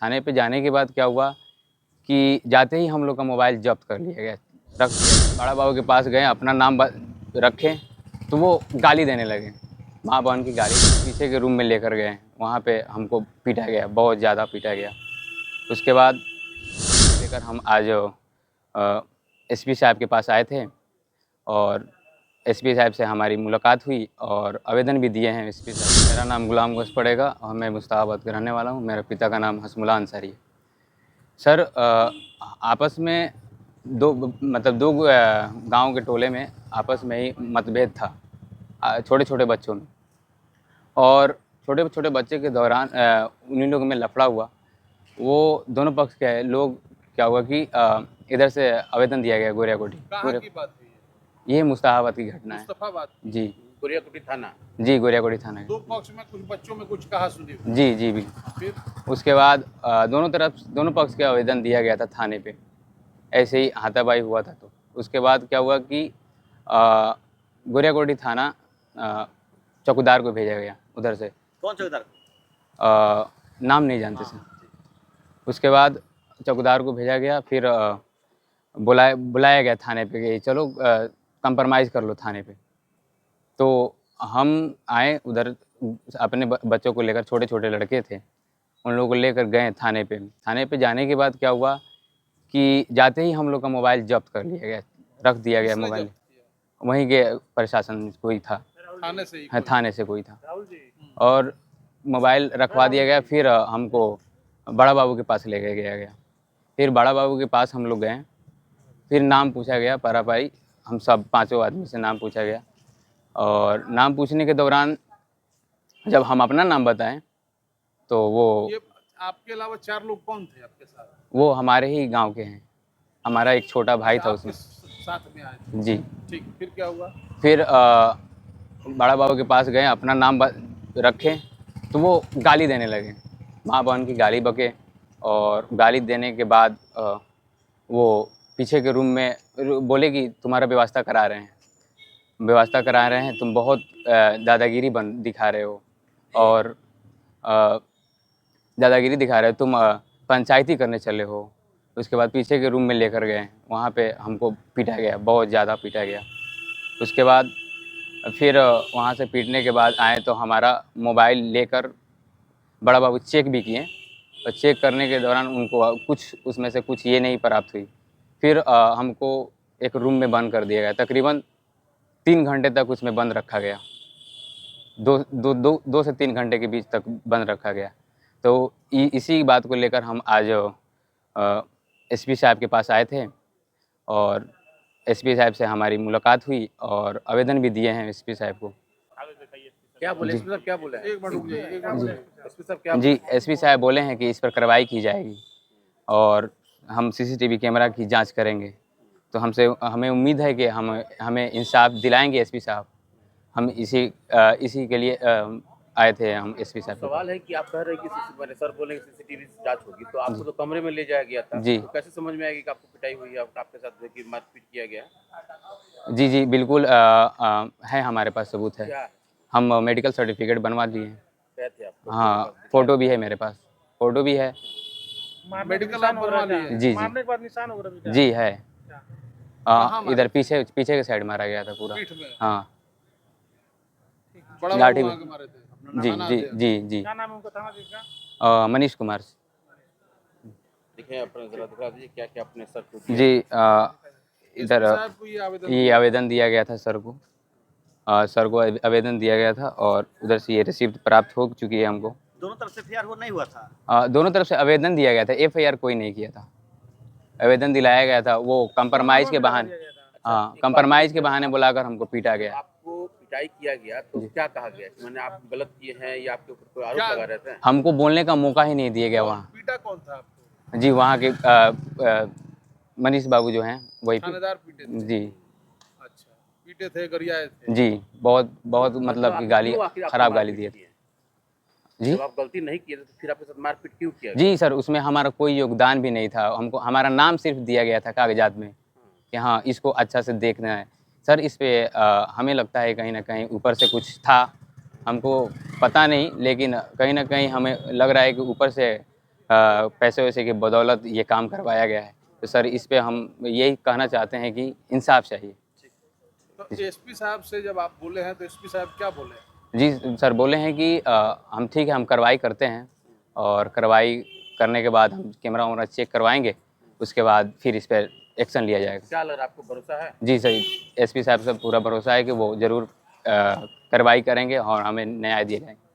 थाने पे जाने के बाद क्या हुआ कि जाते ही हम लोग का मोबाइल जब्त कर लिया गया, रख दिया। बड़ा बाबू के पास गए, अपना नाम रखे तो वो गाली देने लगे, माँ बहन की गाली। पीछे के रूम में लेकर गए, वहाँ पे हमको पीटा गया, बहुत ज़्यादा पीटा गया। उसके बाद लेकर हम आज एसपी साहब के पास आए थे और एसपी साहब से हमारी मुलाकात हुई और आवेदन भी दिए हैं एसपी साहब। मेरा नाम गुलाम गोश पड़ेगा और मैं मुस्ताबाद का रहने वाला हूँ। मेरे पिता का नाम हसमुल्ला अंसारी है। सर आपस में दो गांव के टोले में आपस में ही मतभेद था छोटे छोटे बच्चों में, और छोटे छोटे बच्चे के दौरान उन्हीं लोगों में लफड़ा हुआ। वो दोनों पक्ष के लोग, क्या हुआ कि इधर से आवेदन दिया गया गोरियाकोटी। कहाँ की बात है ये मुस्ताबाद की घटना है। मुस्तफाबाद जी, गोरियाकोटी थाना। जी गोरियाकोटी थाना है। दो पक्ष में कुछ बच्चों में कुछ कहा सुनी। जी जी भी। फिर उसके बाद दोनों पक्ष के आवेदन दिया गया था थाने पे, ऐसे ही हाथापाई हुआ था। तो उसके बाद क्या हुआ कि गोरियाकोटी थाना चौकीदार को भेजा गया उधर से। कौन चौकीदार? नाम नहीं जानते सर। उसके बाद चौकीदार को भेजा गया, फिर बुलाया गया थाने पे कि चलो कंप्रोमाइज़ कर लो थाने पे। तो हम आए उधर, अपने बच्चों को लेकर, छोटे छोटे लड़के थे, उन लोगों को लेकर गए थाने पे। थाने पे जाने के बाद क्या हुआ कि जाते ही हम लोग का मोबाइल जब्त कर लिया गया, रख दिया गया मोबाइल। वहीं के प्रशासन कोई था, थाने से ही? हाँ, थाने से कोई था, और मोबाइल रखवा दिया गया। फिर हमको बड़ा बाबू के पास ले गया गया। फिर बड़ा बाबू के पास हम लोग गए, फिर नाम पूछा गया, पारापारी हम सब पाँचों आदमी से नाम पूछा गया। और नाम पूछने के दौरान जब हम अपना नाम बताएं तो वो, ये आपके अलावा 4 लोग कौन थे आपके साथ? वो हमारे ही गांव के हैं। हमारा एक छोटा भाई था उसमें। साथ में आए थे? जी। ठीक, फिर क्या हुआ? फिर बड़ा बाबू के पास गए, अपना नाम रखे तो वो गाली देने लगे, माँ बहन की गाली बके। और गाली देने के बाद वो पीछे के रूम में बोले कि तुम्हारा व्यवस्था करा रहे हैं, तुम बहुत दादागिरी दिखा रहे हो, और दादागिरी दिखा रहे हो, तुम पंचायती करने चले हो। उसके बाद पीछे के रूम में लेकर गए, वहाँ पे हमको पीटा गया, बहुत ज़्यादा पीटा गया। उसके बाद फिर वहाँ से पीटने के बाद आए तो हमारा मोबाइल लेकर बड़ा बाबू चेक भी किए, और चेक करने के दौरान उनको कुछ उसमें से कुछ ये नहीं प्राप्त हुई। फिर हमको एक रूम में बंद कर दिया गया, तकरीबन 3 घंटे तक उसमें बंद रखा गया। 2 से 3 घंटे के बीच तक बंद रखा गया। तो इसी बात को लेकर हम आज एसपी साहब के पास आए थे और एसपी साहब से हमारी मुलाकात हुई और आवेदन भी दिए हैं एसपी साहब को। क्या बोले एसपी साहब? क्या बोले? एक मिनट रुक जाइए, एसपी साहब क्या? जी, एसपी साहब बोले हैं कि इस पर कार्रवाई की जाएगी और हम सीसीटीवी कैमरा की जांच करेंगे। तो हमें उम्मीद है कि हमें इंसाफ दिलाएंगे एसपी साहब। हम इसी के लिए आए थे हम एसपी साहब। सवाल है कि आप कह रहे हैं कि सर बोले कि सीसीटीवी जांच होगी, तो आपको तो कमरे में ले जाया गया था। जी। तो कैसे समझ में आएगी कि आपको पिटाई हुई है, आपके साथ देखिए मारपीट किया गया? जी जी बिल्कुल, है हमारे पास सबूत है। क्या? हम मेडिकल सर्टिफिकेट बनवा लिए हैं। क्या थे आप? हाँ, फ़ोटो भी है मेरे पास, फ़ोटो भी है। मेडिकल आप बनवा लिए? जी जी मारने के बाद निशान हो रहा है? जी है। कहाँ मारे? इधर पीछे पीछे के साइड मारा गया था पूरा। पीठ में? हाँ, बड़ा लाठी बाबू में। वहाँ के मारे थे? जी जी जी जी। क्या नाम है उनका थाना जिसका? मनीष कुमार। दिखे अपने जरा दिखा दीजिए क्या क्या अपने सर को दिया। जी, इधर साहब को ये आवेदन दिया गया था सर को। सर को आवेदन दिया गया था और उधर से ये रिसीप्ट प्राप्त हो चुकी है हमको। दोनों तरफ से एफआईआर नहीं हुआ था? दोनों तरफ से आवेदन दिया गया था, एफआईआर कोई नहीं किया था। आवेदन दिलाया गया था, वो कंप्रोमाइज़ के बहाने, हाँ, कंप्रोमाइज़ के बहाने बुलाकर हमको पीटा गया। आपको पिटाई किया गया तो क्या कहा गया कि मैंने आप गलत किए हैं या आपके ऊपर कोई आरोप लगा रहे थे? हमको बोलने का मौका ही नहीं दिया गया वहाँ। पीटा कौन था आपको? जी, वहाँ के मनीष बाबू जो हैं वही थानेदार पीटे थे? जी। अच्छा, पीटे थे, गरियाए थे? जी, बहुत बहुत मतलब कि गाली, खराब गाली दिए थे। जी, जब आप गलती नहीं किए तो फिर आपके साथ मारपीट क्यों किया? जी सर, उसमें हमारा कोई योगदान भी नहीं था। हमको हमारा नाम सिर्फ दिया गया था कागजात में कि हाँ, इसको अच्छा से देखना है। सर, इस पे हमें लगता है कहीं न कहीं ऊपर से कुछ था, हमको पता नहीं, लेकिन कहीं न कहीं हमें लग रहा है कि ऊपर से पैसे वैसे की बदौलत ये काम करवाया गया है। तो सर इस पे हम यही कहना चाहते हैं कि इंसाफ चाहिए। तो एसपी साहब से जब आप बोले हैं तो एसपी साहब क्या बोले? जी सर बोले हैं कि हम ठीक है, हम कार्रवाई करते हैं और कार्रवाई करने के बाद हम कैमरा वैमरा चेक करवाएंगे, उसके बाद फिर इस पर एक्शन लिया जाएगा। क्या लग रहा है, आपको भरोसा है? जी सर, एसपी साहब से पूरा भरोसा है कि वो ज़रूर कार्रवाई करेंगे और हमें न्याय दिया जाएगा।